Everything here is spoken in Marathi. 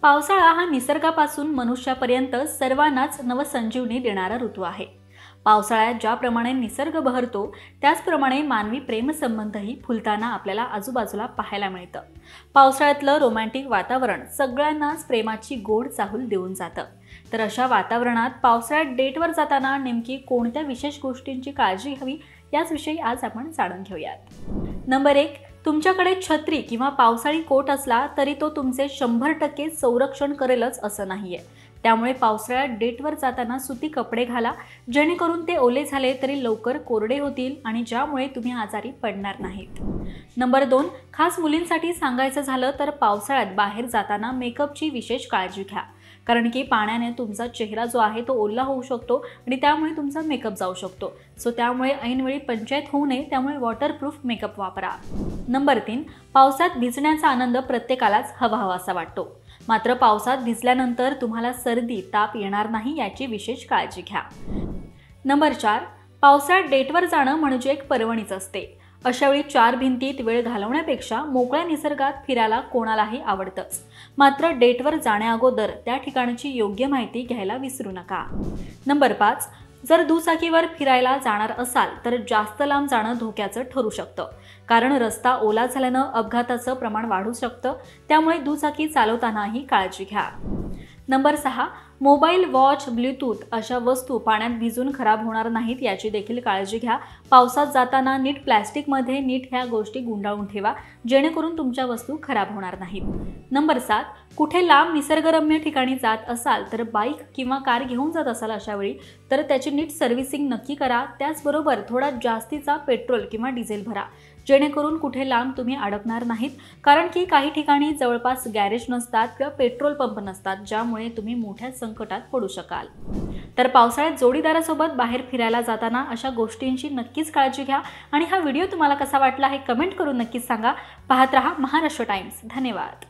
पावसाळा हा निसर्गापासून मनुष्यापर्यंत सर्वांनाच नवसंजीवनी देणारा ऋतू आहे। पावसाळ्यात ज्याप्रमाणे निसर्ग बहरतो त्याचप्रमाणे मानवी प्रेमसंबंधही फुलताना आपल्याला आजूबाजूला पाहायला मिळतं। पावसाळ्यातलं रोमॅन्टिक वातावरण सगळ्यांनाच प्रेमाची गोड चाहूल देऊन जातं। तर अशा वातावरणात पावसाळ्यात डेटवर जाताना नेमकी कोणत्या विशेष गोष्टींची काळजी घ्यावी याचविषयी आज आपण जाणून घेऊयात। नंबर 1, तुमच्याकडे छत्री किंवा पावसाळी कोट असला तरी तो तुमचे 100% संरक्षण करेलच असं नाहीये। त्यामुळे पावसाळ्यात डेटवर जाताना सुती कपडे घाला, जेणेकरून ते ओले झाले तरी लवकर कोरडे होतील आणि ज्यामुळे तुम्ही आजारी पडणार नाहीत। नंबर 2, खास मुलींसाठी सांगायचं झालं तर पावसाळ्यात बाहेर जाताना मेकअपची विशेष काळजी घ्या, कारण की पाण्याने तुमचा चेहरा जो आहे तो ओला होऊ शकतो आणि त्यामुळे तुमचा मेकअप जाऊ शकतो। सो त्यामुळे ऐनवेळी पंचायत होऊ नये, त्यामुळे वॉटरप्रूफ मेकअप वापरा। नंबर 3, पावसात भिजण्याचा आनंद प्रत्येकालाच हवाहवासा वाटतो, मात्र पावसात भिजल्यानंतर तुम्हाला सर्दी ताप येणार नाही याची विशेष काळजी घ्या। नंबर 4, पावसाळ्यात डेटवर जाणं म्हणजे एक पर्वणीच असते। अशावेळी 4 भिंतीत वेळ घालवण्यापेक्षा मोकळ्या निसर्गात फिरायला कोणालाही आवडतंच, मात्र डेटवर जाण्याअगोदर त्या ठिकाणची योग्य माहिती घ्यायला विसरू नका। नंबर 5, जर दुचाकीवर फिरायला जाणार असाल तर जास्त लांब जाणं धोक्याचं ठरू शकतं, कारण रस्ता ओला झाल्यानं अपघाताचं प्रमाण वाढू शकतं, त्यामुळे दुचाकी चालवतानाही काळजी घ्या। नंबर 6, मोबाईल, वॉच, ब्लूटूथ अशा वस्तू पाण्यात भिजून खराब होणार नाहीत याची देखील काळजी घ्या। पावसात जाताना नीट प्लॅस्टिकमध्ये नीट ह्या गोष्टी गुंडाळून ठेवा, जेणेकरून तुमच्या वस्तू खराब होणार नाहीत। नंबर 7, कुठे लांब निसर्गरम्य ठिकाणी जात असाल तर बाईक किंवा कार घेऊन जात असाल अशावेळी तर त्याची नीट सर्व्हिसिंग नक्की करा। त्याचबरोबर थोडा जास्तीचा पेट्रोल किंवा डिझेल भरा, जेणेकरून कुठे लांब तुम्ही अडकणार नाहीत, कारण की काही ठिकाणी जवळपास गॅरेज नसतात किंवा पेट्रोल पंप नसतात, ज्यामुळे तुम्ही मोठ्या संकटात पडू शकाल। तर पावसाळ्यात जोडीदारासोबत बाहेर फिरायला जाताना अशा गोष्टींची नक्कीच काळजी घ्या। आणि हा व्हिडिओ तुम्हाला कसा वाटला हे कमेंट करून नक्कीच सांगा। पाहत रहा महाराष्ट्र टाइम्स। धन्यवाद।